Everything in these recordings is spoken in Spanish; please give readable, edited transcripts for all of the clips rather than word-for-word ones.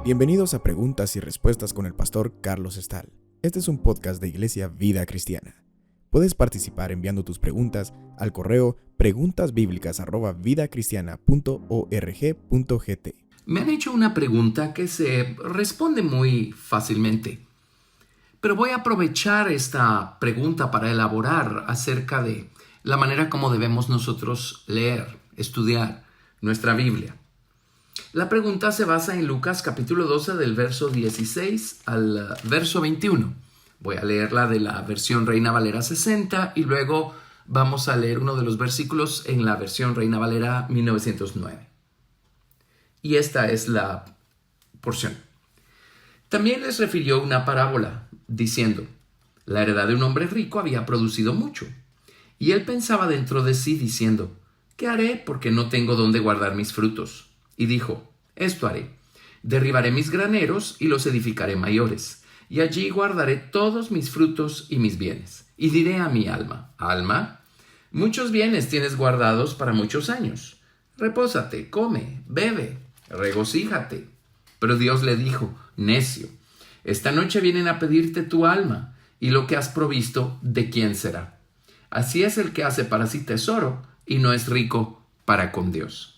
Bienvenidos a Preguntas y Respuestas con el pastor Carlos Estal. Este es un podcast de Iglesia Vida Cristiana. Puedes participar enviando tus preguntas al correo preguntasbiblicas@vidacristiana.org.gt. Me han hecho una pregunta que se responde muy fácilmente, pero voy a aprovechar esta pregunta para elaborar acerca de la manera como debemos nosotros leer, estudiar nuestra Biblia. La pregunta se basa en Lucas capítulo 12 del verso 16 al verso 21. Voy a leerla de la versión Reina Valera 60 y luego vamos a leer uno de los versículos en la versión Reina Valera 1909. Y esta es la porción. También les refirió una parábola, diciendo: la heredad de un hombre rico había producido mucho. Y él pensaba dentro de sí, diciendo: ¿qué haré? Porque no tengo dónde guardar mis frutos. Y dijo: esto haré. Derribaré mis graneros y los edificaré mayores. Y allí guardaré todos mis frutos y mis bienes. Y diré a mi alma: alma, muchos bienes tienes guardados para muchos años. Repósate, come, bebe, regocíjate. Pero Dios le dijo: necio, esta noche vienen a pedirte tu alma, y lo que has provisto, ¿de quién será? Así es el que hace para sí tesoro y no es rico para con Dios.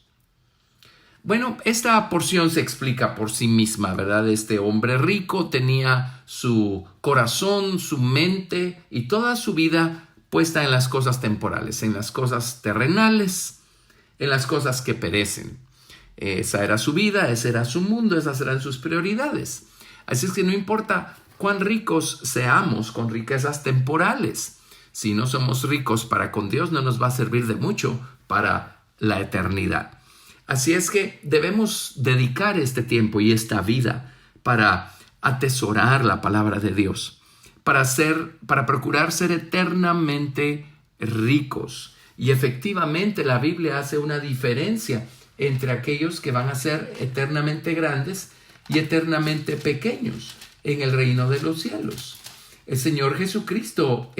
Bueno, esta porción se explica por sí misma, ¿verdad? Este hombre rico tenía su corazón, su mente y toda su vida puesta en las cosas temporales, en las cosas terrenales, en las cosas que perecen. Esa era su vida, ese era su mundo, esas eran sus prioridades. Así es que no importa cuán ricos seamos con riquezas temporales, si no somos ricos para con Dios, no nos va a servir de mucho para la eternidad. Así es que debemos dedicar este tiempo y esta vida para atesorar la palabra de Dios, para procurar ser eternamente ricos. Y efectivamente la Biblia hace una diferencia entre aquellos que van a ser eternamente grandes y eternamente pequeños en el reino de los cielos. El Señor Jesucristo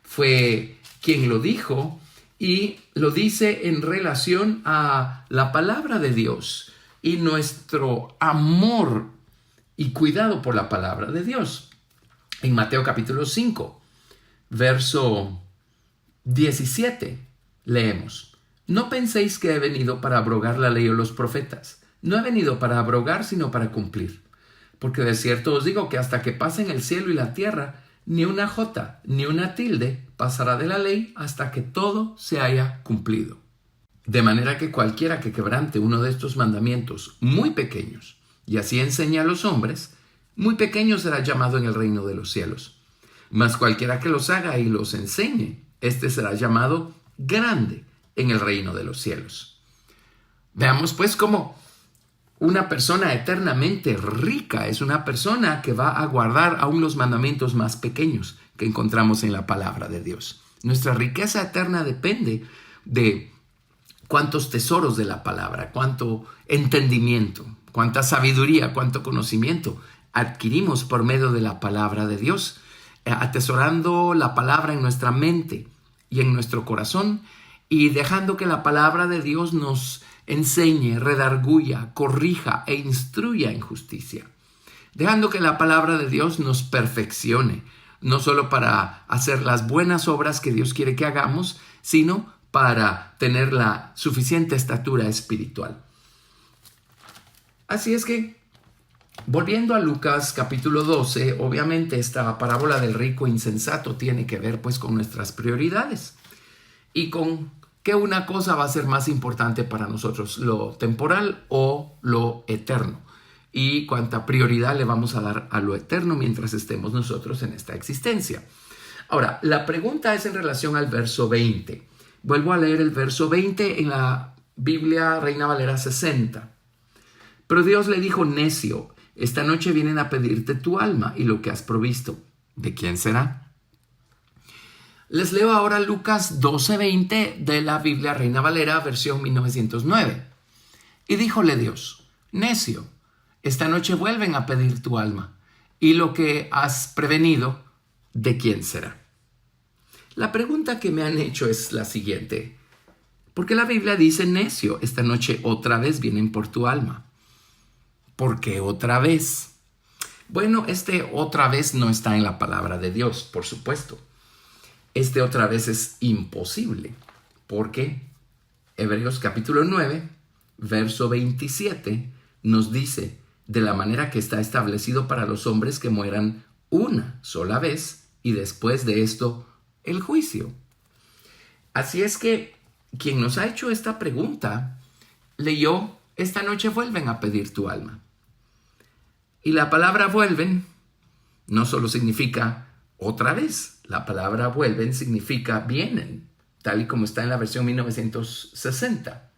fue quien lo dijo, y lo dice en relación a la palabra de Dios y nuestro amor y cuidado por la palabra de Dios. En Mateo capítulo 5, verso 17, leemos: no penséis que he venido para abrogar la ley o los profetas. No he venido para abrogar, sino para cumplir. Porque de cierto os digo que hasta que pasen el cielo y la tierra, ni una jota, ni una tilde pasará de la ley hasta que todo se haya cumplido. De manera que cualquiera que quebrante uno de estos mandamientos muy pequeños, y así enseña a los hombres, muy pequeño será llamado en el reino de los cielos. Mas cualquiera que los haga y los enseñe, este será llamado grande en el reino de los cielos. Veamos pues cómo una persona eternamente rica es una persona que va a guardar aún los mandamientos más pequeños que encontramos en la palabra de Dios. Nuestra riqueza eterna depende de cuántos tesoros de la palabra, cuánto entendimiento, cuánta sabiduría, cuánto conocimiento adquirimos por medio de la palabra de Dios, atesorando la palabra en nuestra mente y en nuestro corazón y dejando que la palabra de Dios nos enseñe, redarguya, corrija e instruya en justicia. Dejando que la palabra de Dios nos perfeccione, no solo para hacer las buenas obras que Dios quiere que hagamos, sino para tener la suficiente estatura espiritual. Así es que, volviendo a Lucas capítulo 12, obviamente esta parábola del rico insensato tiene que ver pues con nuestras prioridades y con que una cosa va a ser más importante para nosotros, lo temporal o lo eterno, y cuánta prioridad le vamos a dar a lo eterno mientras estemos nosotros en esta existencia. Ahora, la pregunta es en relación al verso 20. Vuelvo a leer el verso 20 en la Biblia Reina Valera 60. Pero Dios le dijo: necio, esta noche vienen a pedirte tu alma y lo que has provisto, ¿de quién será? Les leo ahora Lucas 12:20 de la Biblia Reina Valera, versión 1909. Y díjole Dios: necio, esta noche vuelven a pedir tu alma, y lo que has prevenido, ¿de quién será? La pregunta que me han hecho es la siguiente. ¿Por qué la Biblia dice necio? Esta noche otra vez vienen por tu alma. ¿Por qué otra vez? Bueno, otra vez no está en la palabra de Dios, por supuesto. Otra vez es imposible. Porque Hebreos capítulo 9, verso 27 nos dice, de la manera que está establecido para los hombres que mueran una sola vez y después de esto el juicio. Así es que quien nos ha hecho esta pregunta leyó, esta noche vuelven a pedir tu alma. Y la palabra vuelven no solo significa otra vez, la palabra vuelven significa vienen, tal y como está en la versión 1960.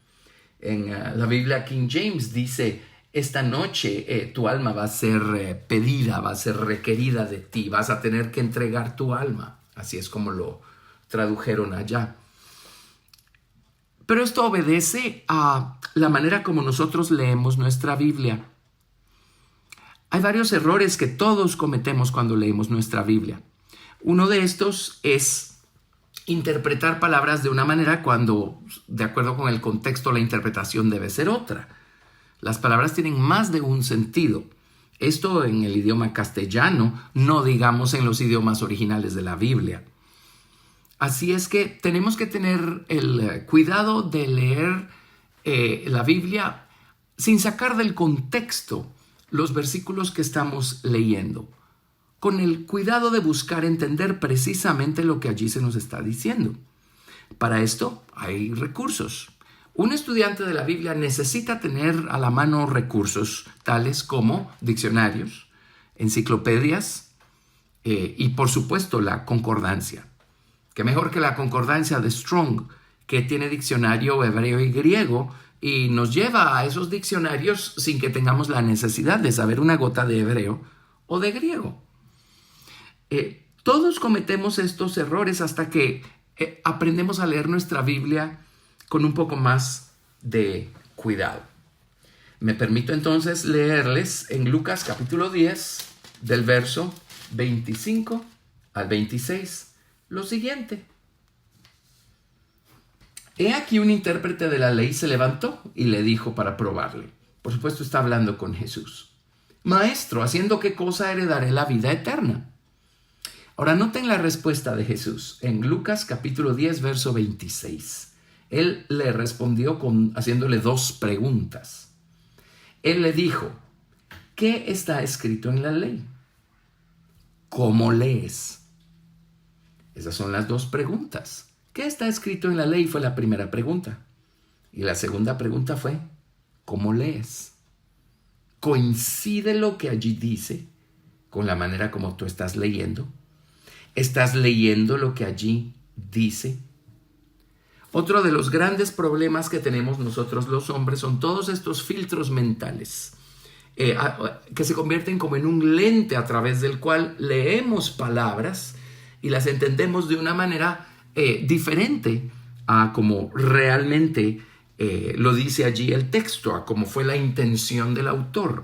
En la Biblia King James dice, esta noche tu alma va a ser pedida, va a ser requerida de ti, vas a tener que entregar tu alma. Así es como lo tradujeron allá. Pero esto obedece a la manera como nosotros leemos nuestra Biblia. Hay varios errores que todos cometemos cuando leemos nuestra Biblia. Uno de estos es interpretar palabras de una manera cuando, de acuerdo con el contexto, la interpretación debe ser otra. Las palabras tienen más de un sentido. Esto en el idioma castellano, no digamos en los idiomas originales de la Biblia. Así es que tenemos que tener el cuidado de leer la Biblia sin sacar del contexto los versículos que estamos leyendo, con el cuidado de buscar entender precisamente lo que allí se nos está diciendo. Para esto hay recursos. Un estudiante de la Biblia necesita tener a la mano recursos tales como diccionarios, enciclopedias y por supuesto la concordancia. Qué mejor que la concordancia de Strong, que tiene diccionario hebreo y griego y nos lleva a esos diccionarios sin que tengamos la necesidad de saber una gota de hebreo o de griego. Todos cometemos estos errores hasta que aprendemos a leer nuestra Biblia con un poco más de cuidado. Me permito entonces leerles en Lucas capítulo 10, del verso 25 al 26, lo siguiente. He aquí un intérprete de la ley se levantó y le dijo para probarle. Por supuesto está hablando con Jesús. Maestro, ¿haciendo qué cosa heredaré la vida eterna? Ahora noten la respuesta de Jesús en Lucas capítulo 10, verso 26. Él le respondió haciéndole dos preguntas. Él le dijo, ¿qué está escrito en la ley? ¿Cómo lees? Esas son las dos preguntas. ¿Qué está escrito en la ley? Fue la primera pregunta. Y la segunda pregunta fue, ¿cómo lees? ¿Coincide lo que allí dice con la manera como tú estás leyendo? ¿Estás leyendo lo que allí dice? Otro de los grandes problemas que tenemos nosotros los hombres son todos estos filtros mentales que se convierten como en un lente a través del cual leemos palabras y las entendemos de una manera diferente a como realmente lo dice allí el texto, a como fue la intención del autor.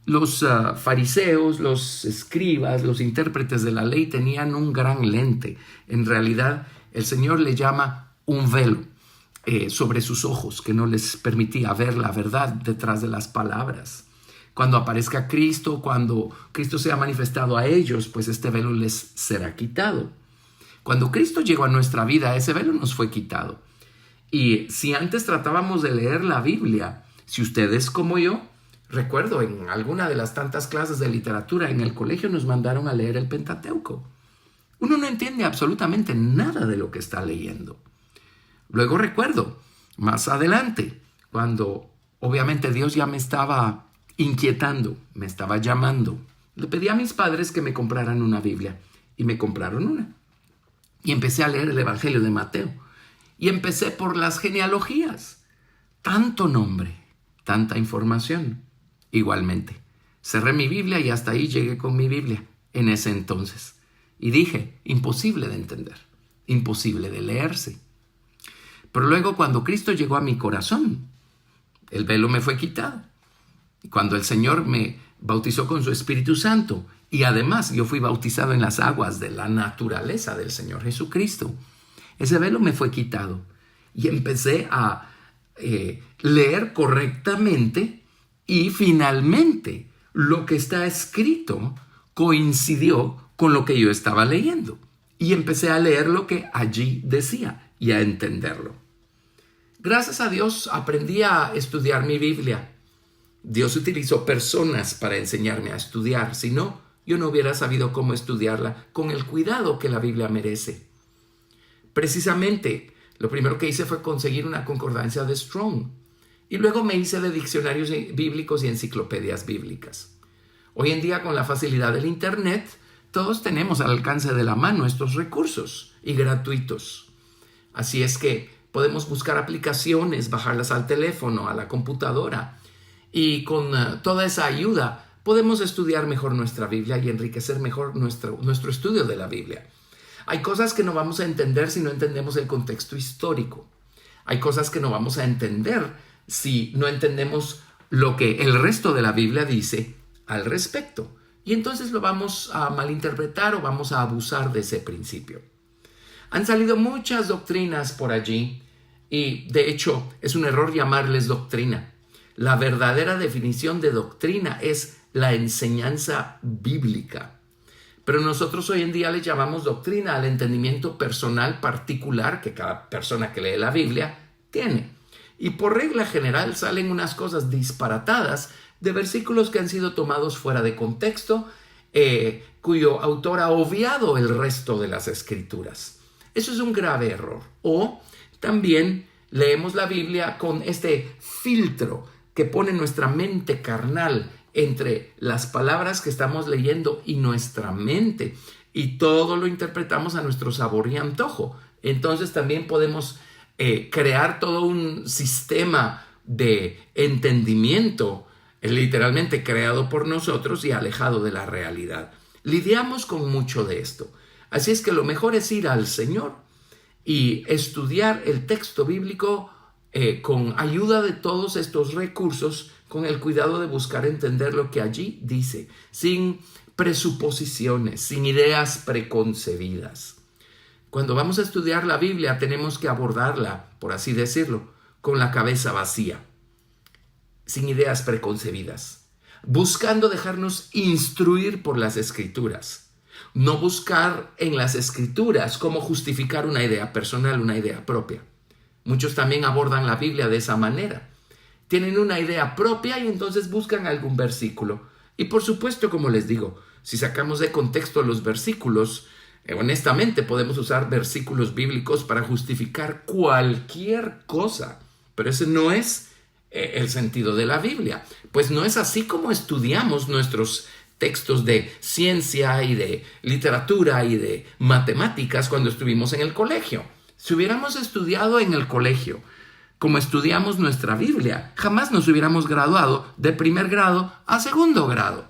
Los fariseos, los escribas, los intérpretes de la ley tenían un gran lente. En realidad, el Señor le llama un velo sobre sus ojos que no les permitía ver la verdad detrás de las palabras. Cuando aparezca Cristo, cuando Cristo sea manifestado a ellos, pues este velo les será quitado. Cuando Cristo llegó a nuestra vida, ese velo nos fue quitado. Y si antes tratábamos de leer la Biblia, si ustedes como yo, recuerdo en alguna de las tantas clases de literatura en el colegio nos mandaron a leer el Pentateuco. Uno no entiende absolutamente nada de lo que está leyendo. Luego recuerdo, más adelante, cuando obviamente Dios ya me estaba inquietando, me estaba llamando, le pedí a mis padres que me compraran una Biblia y me compraron una. Y empecé a leer el Evangelio de Mateo. Y empecé por las genealogías. Tanto nombre, tanta información. Igualmente, cerré mi Biblia y hasta ahí llegué con mi Biblia en ese entonces. Y dije, imposible de entender, imposible de leerse. Pero luego cuando Cristo llegó a mi corazón, el velo me fue quitado. Y cuando el Señor me bautizó con su Espíritu Santo Y además yo fui bautizado en las aguas de la naturaleza del Señor Jesucristo. Ese velo me fue quitado y empecé a leer correctamente, y finalmente lo que está escrito coincidió con lo que yo estaba leyendo. Y empecé a leer lo que allí decía y a entenderlo. Gracias a Dios aprendí a estudiar mi Biblia. Dios utilizó personas para enseñarme a estudiar. Si no, yo no hubiera sabido cómo estudiarla con el cuidado que la Biblia merece. Precisamente, lo primero que hice fue conseguir una concordancia de Strong. Y luego me hice de diccionarios bíblicos y enciclopedias bíblicas. Hoy en día, con la facilidad del Internet, todos tenemos al alcance de la mano estos recursos, y gratuitos. Así es que podemos buscar aplicaciones, bajarlas al teléfono, a la computadora, y con toda esa ayuda podemos estudiar mejor nuestra Biblia y enriquecer mejor nuestro estudio de la Biblia. Hay cosas que no vamos a entender si no entendemos el contexto histórico. Hay cosas que no vamos a entender si no entendemos lo que el resto de la Biblia dice al respecto. Y entonces lo vamos a malinterpretar o vamos a abusar de ese principio. Han salido muchas doctrinas por allí y de hecho es un error llamarles doctrina. La verdadera definición de doctrina es la enseñanza bíblica. Pero nosotros hoy en día le llamamos doctrina al entendimiento personal particular que cada persona que lee la Biblia tiene. Y por regla general salen unas cosas disparatadas de versículos que han sido tomados fuera de contexto, cuyo autor ha obviado el resto de las escrituras. Eso es un grave error. O también leemos la Biblia con este filtro que pone nuestra mente carnal entre las palabras que estamos leyendo y nuestra mente, y todo lo interpretamos a nuestro sabor y antojo. Entonces también podemos crear todo un sistema de entendimiento literalmente creado por nosotros y alejado de la realidad. Lidiamos con mucho de esto. Así es que lo mejor es ir al Señor y estudiar el texto bíblico con ayuda de todos estos recursos, con el cuidado de buscar entender lo que allí dice, sin presuposiciones, sin ideas preconcebidas. Cuando vamos a estudiar la Biblia tenemos que abordarla, por así decirlo, con la cabeza vacía, sin ideas preconcebidas, buscando dejarnos instruir por las Escrituras. No buscar en las Escrituras cómo justificar una idea personal, una idea propia. Muchos también abordan la Biblia de esa manera. Tienen una idea propia y entonces buscan algún versículo. Y por supuesto, como les digo, si sacamos de contexto los versículos, honestamente podemos usar versículos bíblicos para justificar cualquier cosa. Pero ese no es el sentido de la Biblia. Pues no es así como estudiamos nuestros textos de ciencia y de literatura y de matemáticas cuando estuvimos en el colegio. Si hubiéramos estudiado en el colegio como estudiamos nuestra Biblia, jamás nos hubiéramos graduado de primer grado a segundo grado.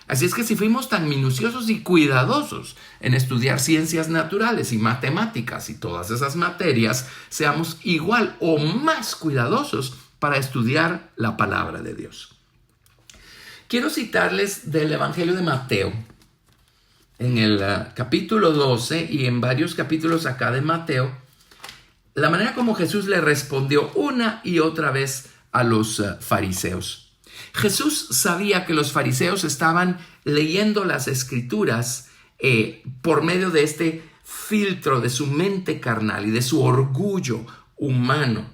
Así es que si fuimos tan minuciosos y cuidadosos en estudiar ciencias naturales y matemáticas y todas esas materias, seamos igual o más cuidadosos para estudiar la palabra de Dios. Quiero citarles del Evangelio de Mateo, en el capítulo 12 y en varios capítulos acá de Mateo, la manera como Jesús le respondió una y otra vez a los fariseos. Jesús sabía que los fariseos estaban leyendo las Escrituras por medio de este filtro de su mente carnal y de su orgullo humano.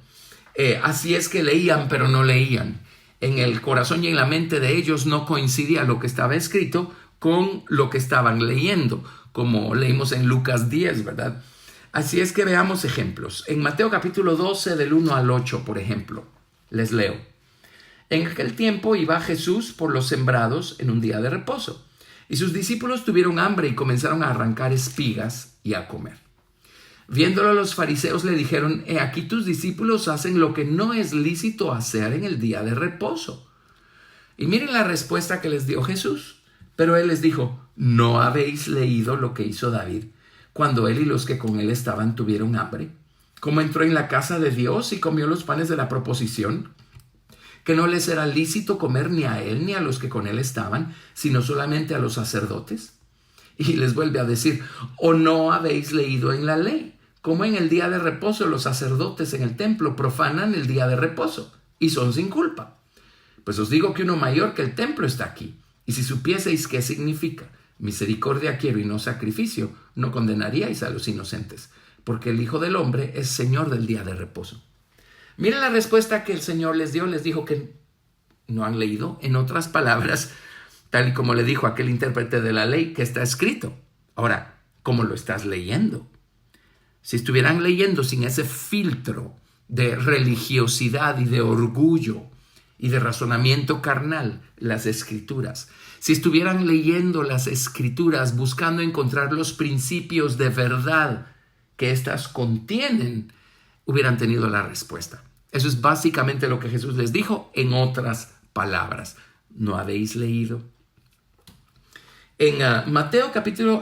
Así es que leían, pero no leían. En el corazón y en la mente de ellos no coincidía lo que estaba escrito con lo que estaban leyendo, como leímos en Lucas 10, ¿verdad? Así es que veamos ejemplos. En Mateo capítulo 12, del 1 al 8, por ejemplo, les leo. En aquel tiempo iba Jesús por los sembrados en un día de reposo, y sus discípulos tuvieron hambre y comenzaron a arrancar espigas y a comer. Viéndolo, los fariseos le dijeron: «He aquí tus discípulos hacen lo que no es lícito hacer en el día de reposo». Y miren la respuesta que les dio Jesús. Pero él les dijo: «¿No habéis leído lo que hizo David cuando él y los que con él estaban tuvieron hambre? Cómo entró en la casa de Dios y comió los panes de la proposición, que no les era lícito comer ni a él ni a los que con él estaban, sino solamente a los sacerdotes. Y les vuelve a decir, ¿o no habéis leído en la ley cómo en el día de reposo los sacerdotes en el templo profanan el día de reposo y son sin culpa? Pues os digo que uno mayor que el templo está aquí. Y si supieseis qué significa, misericordia quiero y no sacrificio, no condenaríais a los inocentes, porque el Hijo del Hombre es Señor del día de reposo. Miren la respuesta que el Señor les dio. Les dijo que no han leído. En otras palabras, tal y como le dijo aquel intérprete de la ley, que está escrito. Ahora, ¿cómo lo estás leyendo? Si estuvieran leyendo sin ese filtro de religiosidad y de orgullo y de razonamiento carnal las Escrituras, si estuvieran leyendo las Escrituras buscando encontrar los principios de verdad que éstas contienen, hubieran tenido la respuesta. Eso es básicamente lo que Jesús les dijo en otras palabras. ¿No habéis leído? En Mateo capítulo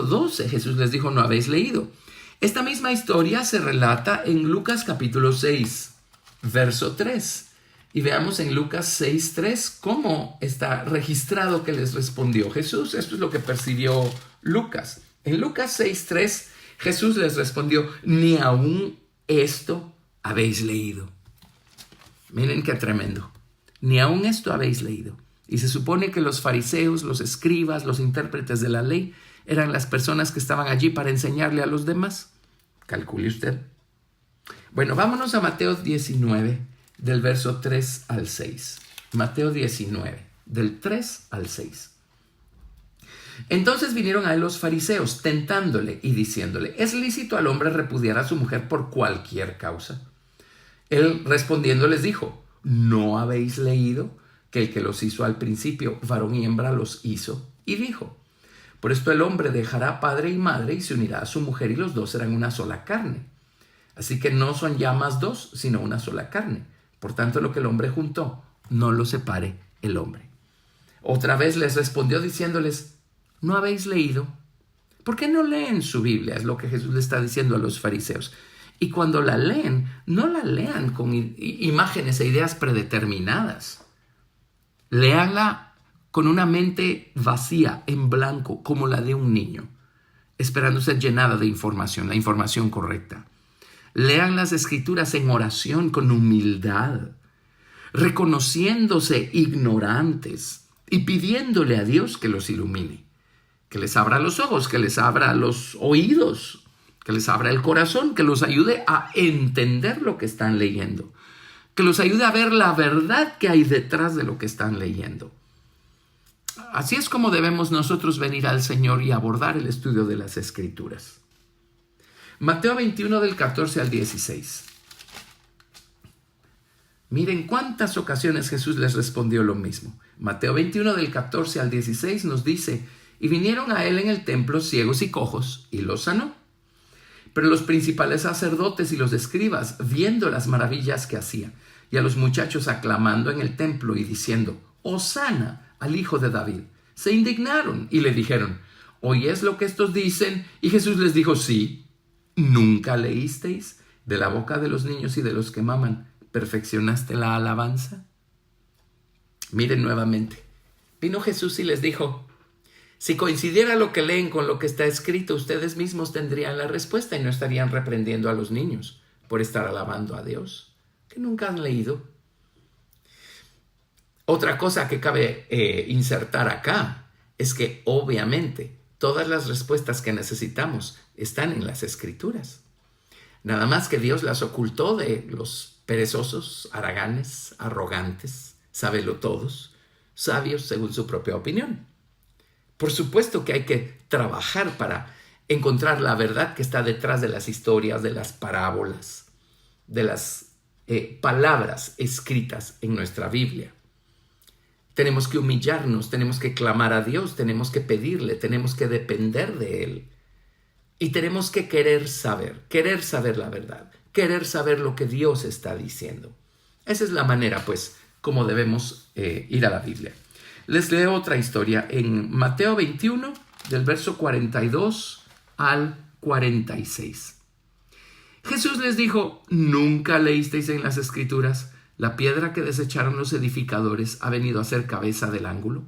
12 Jesús les dijo, ¿no habéis leído? Esta misma historia se relata en Lucas capítulo 6, verso 3. Y veamos en Lucas 6:3 cómo está registrado que les respondió Jesús. Esto es lo que percibió Lucas. En Lucas 6:3 Jesús les respondió, ni aún esto habéis leído. Miren qué tremendo. Ni aún esto habéis leído. Y se supone que los fariseos, los escribas, los intérpretes de la ley eran las personas que estaban allí para enseñarle a los demás. Calcule usted. Bueno, vámonos a Mateo 19, del verso 3 al 6. Mateo 19, del 3 al 6. Entonces vinieron a él los fariseos, tentándole y diciéndole, ¿es lícito al hombre repudiar a su mujer por cualquier causa? Él respondiendo les dijo, ¿no habéis leído que el que los hizo al principio, varón y hembra los hizo? Y dijo, por esto el hombre dejará padre y madre y se unirá a su mujer y los dos serán una sola carne. Así que no son ya más dos, sino una sola carne. Por tanto, lo que el hombre juntó, no lo separe el hombre. Otra vez les respondió diciéndoles, ¿no habéis leído? ¿Por qué no leen su Biblia? Es lo que Jesús le está diciendo a los fariseos. Y cuando la leen, no la lean con imágenes e ideas predeterminadas. Léanla con una mente vacía, en blanco, como la de un niño, esperando ser llenada de información, la información correcta. Lean las Escrituras en oración con humildad, reconociéndose ignorantes y pidiéndole a Dios que los ilumine, que les abra los ojos, que les abra los oídos, que les abra el corazón, que los ayude a entender lo que están leyendo, que los ayude a ver la verdad que hay detrás de lo que están leyendo. Así es como debemos nosotros venir al Señor y abordar el estudio de las Escrituras. Mateo 21 del 14 al 16. Miren cuántas ocasiones Jesús les respondió lo mismo. Mateo 21 del 14 al 16 nos dice, y vinieron a él en el templo ciegos y cojos, y los sanó. Pero los principales sacerdotes y los escribas, viendo las maravillas que hacía, y a los muchachos aclamando en el templo y diciendo, Hosana al Hijo de David, se indignaron y le dijeron, ¿oyes lo que estos dicen? Y Jesús les dijo, sí. ¿Nunca leísteis? De la boca de los niños y de los que maman, ¿perfeccionaste la alabanza? Miren nuevamente. Vino Jesús y les dijo, si coincidiera lo que leen con lo que está escrito, ustedes mismos tendrían la respuesta y no estarían reprendiendo a los niños por estar alabando a Dios, que nunca han leído. Otra cosa que cabe insertar acá es que obviamente todas las respuestas que necesitamos están en las Escrituras. Nada más que Dios las ocultó de los perezosos, haraganes, arrogantes, sabelotodos, sabios según su propia opinión. Por supuesto que hay que trabajar para encontrar la verdad que está detrás de las historias, de las parábolas, de las palabras escritas en nuestra Biblia. Tenemos que humillarnos, tenemos que clamar a Dios, tenemos que pedirle, tenemos que depender de Él. Y tenemos que querer saber la verdad, querer saber lo que Dios está diciendo. Esa es la manera, pues, como debemos ir a la Biblia. Les leo otra historia en Mateo 21, del verso 42 al 46. Jesús les dijo: ¿nunca leísteis en las Escrituras? La piedra que desecharon los edificadores ha venido a ser cabeza del ángulo.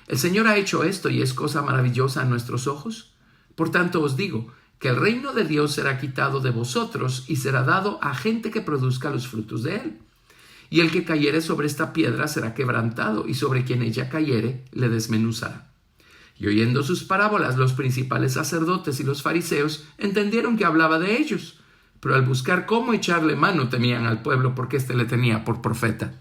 El Señor ha hecho esto y es cosa maravillosa a nuestros ojos. Por tanto os digo que el reino de Dios será quitado de vosotros y será dado a gente que produzca los frutos de él. Y el que cayere sobre esta piedra será quebrantado, y sobre quien ella cayere le desmenuzará. Y oyendo sus parábolas, los principales sacerdotes y los fariseos entendieron que hablaba de ellos, pero al buscar cómo echarle mano temían al pueblo, porque éste le tenía por profeta.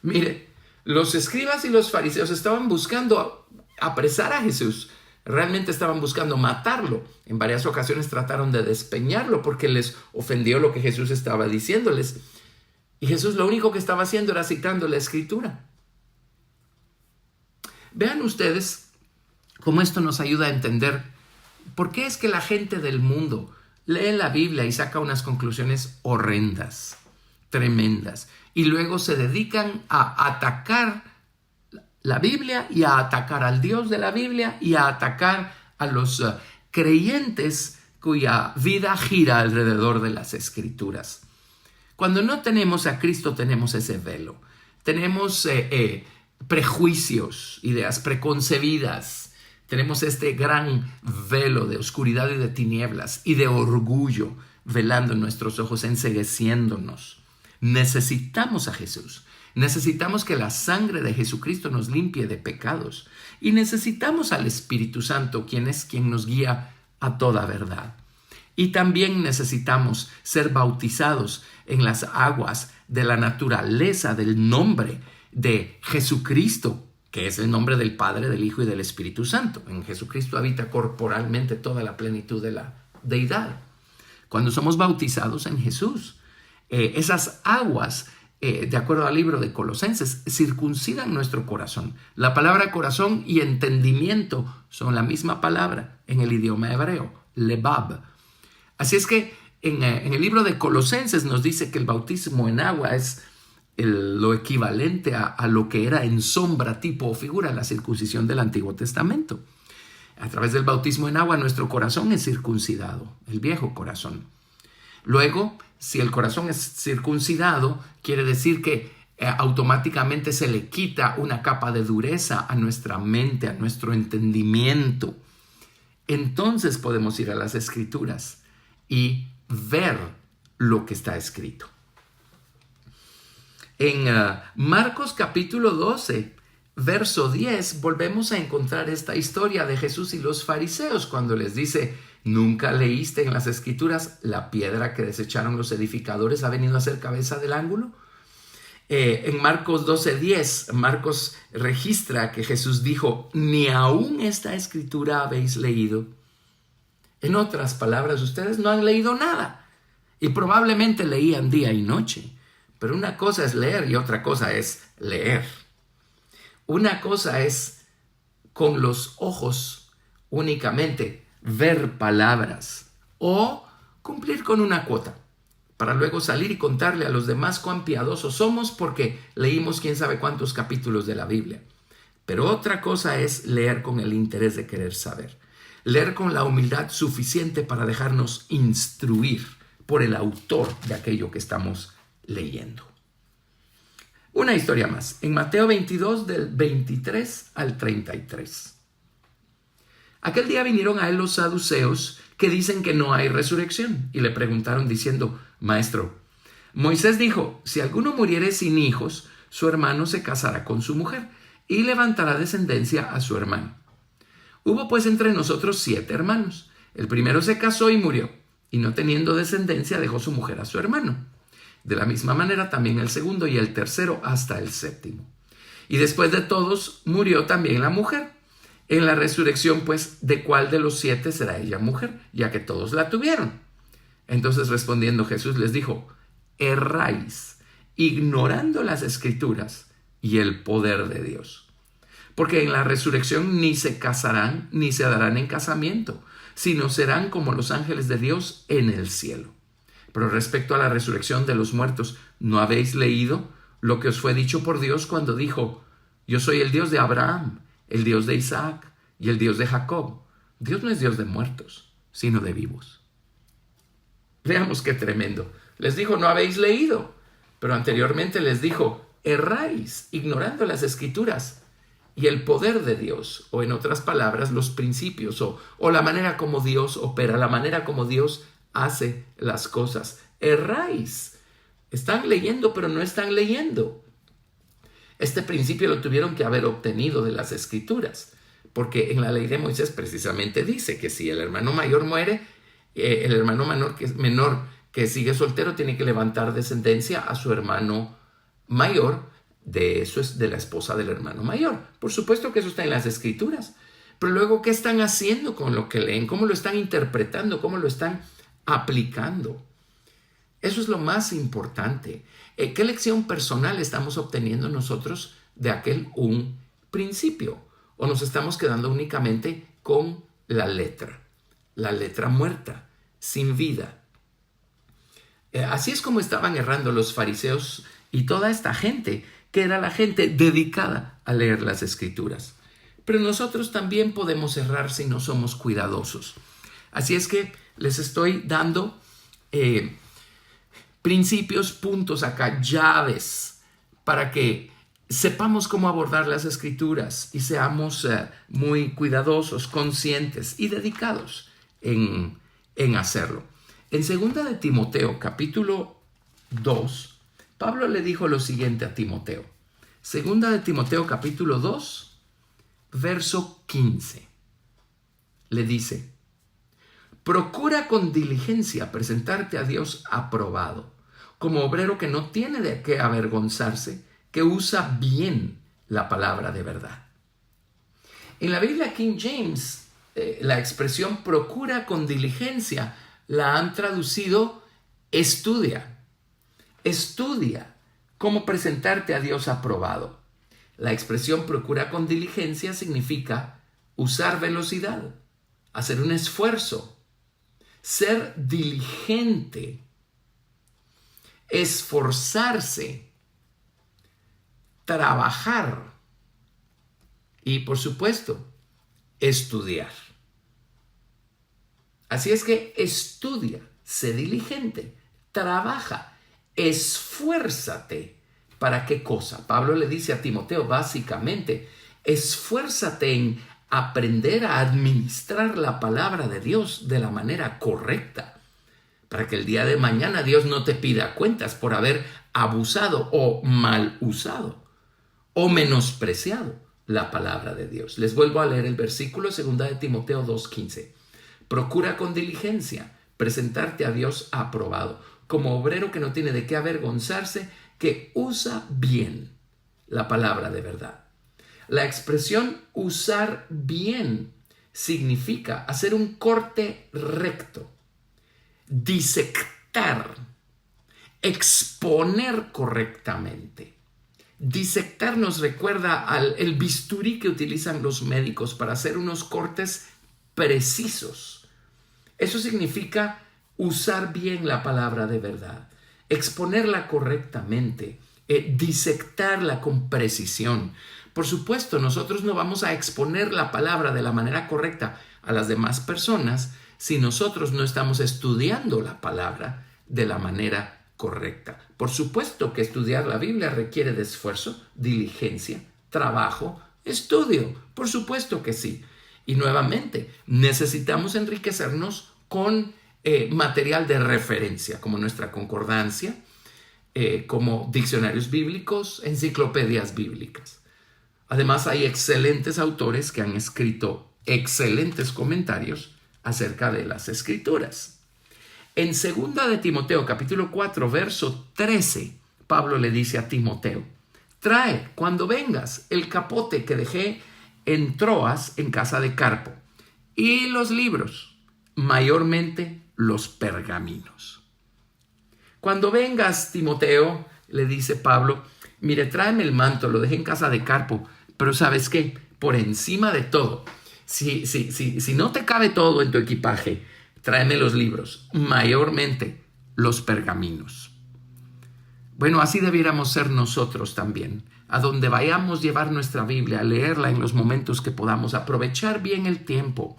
Mire, los escribas y los fariseos estaban buscando apresar a Jesús. Realmente estaban buscando matarlo. En varias ocasiones trataron de despeñarlo porque les ofendió lo que Jesús estaba diciéndoles. Y Jesús lo único que estaba haciendo era citando la Escritura. Vean ustedes cómo esto nos ayuda a entender por qué es que la gente del mundo lee la Biblia y saca unas conclusiones horrendas, tremendas, y luego se dedican a atacar la Biblia y a atacar al Dios de la Biblia y a atacar a los creyentes cuya vida gira alrededor de las Escrituras. Cuando no tenemos a Cristo tenemos ese velo, tenemos prejuicios, ideas preconcebidas, tenemos este gran velo de oscuridad y de tinieblas y de orgullo velando en nuestros ojos, encegueciéndonos. Necesitamos a Jesús. Necesitamos que la sangre de Jesucristo nos limpie de pecados. Y necesitamos al Espíritu Santo, quien es quien nos guía a toda verdad. Y también necesitamos ser bautizados en las aguas de la naturaleza del nombre de Jesucristo, que es el nombre del Padre, del Hijo y del Espíritu Santo. En Jesucristo habita corporalmente toda la plenitud de la deidad. Cuando somos bautizados en Jesús, esas aguas, de acuerdo al libro de Colosenses, circuncidan nuestro corazón. La palabra corazón y entendimiento son la misma palabra en el idioma hebreo, lebab. Así es que en el libro de Colosenses nos dice que el bautismo en agua es lo equivalente a lo que era en sombra, tipo o figura la circuncisión del Antiguo Testamento. A través del bautismo en agua nuestro corazón es circuncidado, el viejo corazón. Luego, si el corazón es circuncidado, quiere decir que automáticamente se le quita una capa de dureza a nuestra mente, a nuestro entendimiento. Entonces podemos ir a las Escrituras y ver lo que está escrito. En Marcos capítulo 12, verso 10, volvemos a encontrar esta historia de Jesús y los fariseos cuando les dice: ¿nunca leíste en las Escrituras la piedra que desecharon los edificadores ha venido a ser cabeza del ángulo? En Marcos 12:10, Marcos registra que Jesús dijo: ¿ni aún esta Escritura habéis leído? En otras palabras, ustedes no han leído nada y probablemente leían día y noche. Pero una cosa es leer y otra cosa es leer. Una cosa es con los ojos únicamente ver palabras o cumplir con una cuota para luego salir y contarle a los demás cuán piadosos somos porque leímos quién sabe cuántos capítulos de la Biblia. Pero otra cosa es leer con el interés de querer saber. Leer con la humildad suficiente para dejarnos instruir por el autor de aquello que estamos leyendo. Una historia más. En Mateo 22, del 23 al 33. Aquel día vinieron a él los saduceos que dicen que no hay resurrección y le preguntaron diciendo: Maestro, Moisés dijo, si alguno muriere sin hijos, su hermano se casará con su mujer y levantará descendencia a su hermano. Hubo pues entre nosotros 7 hermanos. El primero se casó y murió, y no teniendo descendencia dejó su mujer a su hermano. De la misma manera también el segundo y el tercero hasta el séptimo. Y después de todos murió también la mujer. En la resurrección, pues, ¿de cuál de los 7 será ella mujer? Ya que todos la tuvieron. Entonces respondiendo Jesús les dijo: erráis, ignorando las Escrituras y el poder de Dios. Porque en la resurrección ni se casarán ni se darán en casamiento, sino serán como los ángeles de Dios en el cielo. Pero respecto a la resurrección de los muertos, ¿no habéis leído lo que os fue dicho por Dios cuando dijo: yo soy el Dios de Abraham, el Dios de Isaac y el Dios de Jacob? Dios no es Dios de muertos, sino de vivos. Veamos qué tremendo. Les dijo, no habéis leído, pero anteriormente les dijo, erráis ignorando las Escrituras y el poder de Dios, o en otras palabras, los principios, o la manera como Dios opera, la manera como Dios hace las cosas. Erráis. Están leyendo, pero no están leyendo. Este principio lo tuvieron que haber obtenido de las Escrituras, porque en la ley de Moisés precisamente dice que si el hermano mayor muere, el hermano menor que sigue soltero tiene que levantar descendencia a su hermano mayor, eso es de la esposa del hermano mayor. Por supuesto que eso está en las Escrituras. Pero luego, ¿qué están haciendo con lo que leen? ¿Cómo lo están interpretando? ¿Cómo lo están aplicando? Eso es lo más importante. ¿Qué lección personal estamos obteniendo nosotros de aquel un principio? ¿O nos estamos quedando únicamente con la letra muerta, sin vida? Así es como estaban errando los fariseos y toda esta gente, que era la gente dedicada a leer las Escrituras. Pero nosotros también podemos errar si no somos cuidadosos. Así es que les estoy dando principios, puntos acá, llaves, para que sepamos cómo abordar las Escrituras y seamos muy cuidadosos, conscientes y dedicados en hacerlo. En 2 de Timoteo, capítulo 2, Pablo le dijo lo siguiente a Timoteo. 2 de Timoteo, capítulo 2, verso 15. Le dice, procura con diligencia presentarte a Dios aprobado, como obrero que no tiene de qué avergonzarse, que usa bien la palabra de verdad. En la Biblia King James, la expresión procura con diligencia la han traducido estudia. Estudia cómo presentarte a Dios aprobado. La expresión procura con diligencia significa usar velocidad, hacer un esfuerzo, ser diligente, esforzarse, trabajar y, por supuesto, estudiar. Así es que estudia, sé diligente, trabaja, esfuérzate. ¿Para qué cosa? Pablo le dice a Timoteo básicamente, esfuérzate en aprender a administrar la palabra de Dios de la manera correcta, para que el día de mañana Dios no te pida cuentas por haber abusado o mal usado o menospreciado la palabra de Dios. Les vuelvo a leer el versículo 2 de Timoteo 2:15. Procura con diligencia presentarte a Dios aprobado, como obrero que no tiene de qué avergonzarse, que usa bien la palabra de verdad. La expresión usar bien significa hacer un corte recto, disectar, exponer correctamente. Disectar nos recuerda al bisturí que utilizan los médicos para hacer unos cortes precisos. Eso significa usar bien la palabra de verdad, exponerla correctamente, disectarla con precisión. Por supuesto, nosotros no vamos a exponer la palabra de la manera correcta a las demás personas si nosotros no estamos estudiando la palabra de la manera correcta. Por supuesto que estudiar la Biblia requiere de esfuerzo, diligencia, trabajo, estudio. Por supuesto que sí. Y nuevamente, necesitamos enriquecernos con material de referencia, como nuestra concordancia, como diccionarios bíblicos, enciclopedias bíblicas. Además, hay excelentes autores que han escrito excelentes comentarios acerca de las Escrituras. En 2 de Timoteo, capítulo 4, verso 13, Pablo le dice a Timoteo, trae cuando vengas el capote que dejé en Troas en casa de Carpo y los libros, mayormente los pergaminos. Cuando vengas, Timoteo, le dice Pablo, mire, tráeme el manto, lo dejé en casa de Carpo, pero ¿sabes qué? Por encima de todo, si no te cabe todo en tu equipaje, tráeme los libros, mayormente los pergaminos. Bueno, así debiéramos ser nosotros también. A donde vayamos, llevar nuestra Biblia, leerla en los momentos que podamos, aprovechar bien el tiempo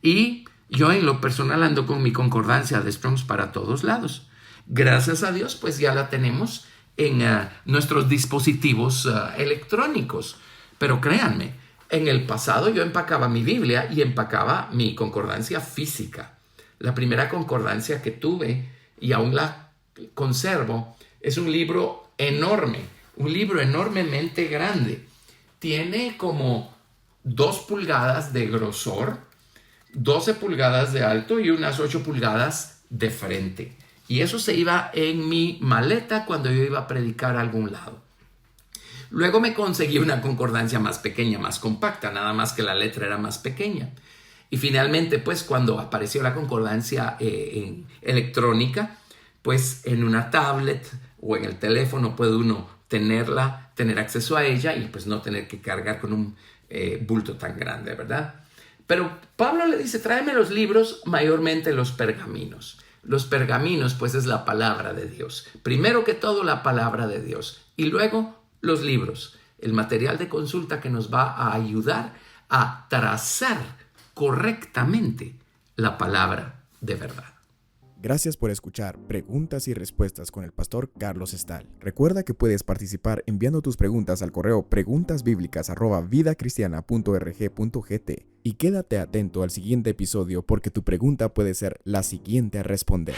y Yo en lo personal ando con mi concordancia de Strong's para todos lados. Gracias a Dios, pues ya la tenemos en nuestros dispositivos electrónicos. Pero créanme, en el pasado yo empacaba mi Biblia y empacaba mi concordancia física. La primera concordancia que tuve, y aún la conservo, es un libro enorme, un libro enormemente grande. Tiene como 2 pulgadas de grosor, 12 pulgadas de alto y unas 8 pulgadas de frente. Y eso se iba en mi maleta cuando yo iba a predicar a algún lado. Luego me conseguí una concordancia más pequeña, más compacta, nada más que la letra era más pequeña. Y finalmente, pues cuando apareció la concordancia electrónica, pues en una tablet o en el teléfono puede uno tenerla, tener acceso a ella y pues no tener que cargar con un bulto tan grande, ¿verdad? Pero Pablo le dice, tráeme los libros, mayormente los pergaminos. Los pergaminos, pues, es la palabra de Dios. Primero que todo, la palabra de Dios. Y luego, los libros. El material de consulta que nos va a ayudar a trazar correctamente la palabra de verdad. Gracias por escuchar Preguntas y Respuestas con el pastor Carlos Estal. Recuerda que puedes participar enviando tus preguntas al correo preguntasbiblicas@vidacristiana.org.gt y quédate atento al siguiente episodio porque tu pregunta puede ser la siguiente a responder.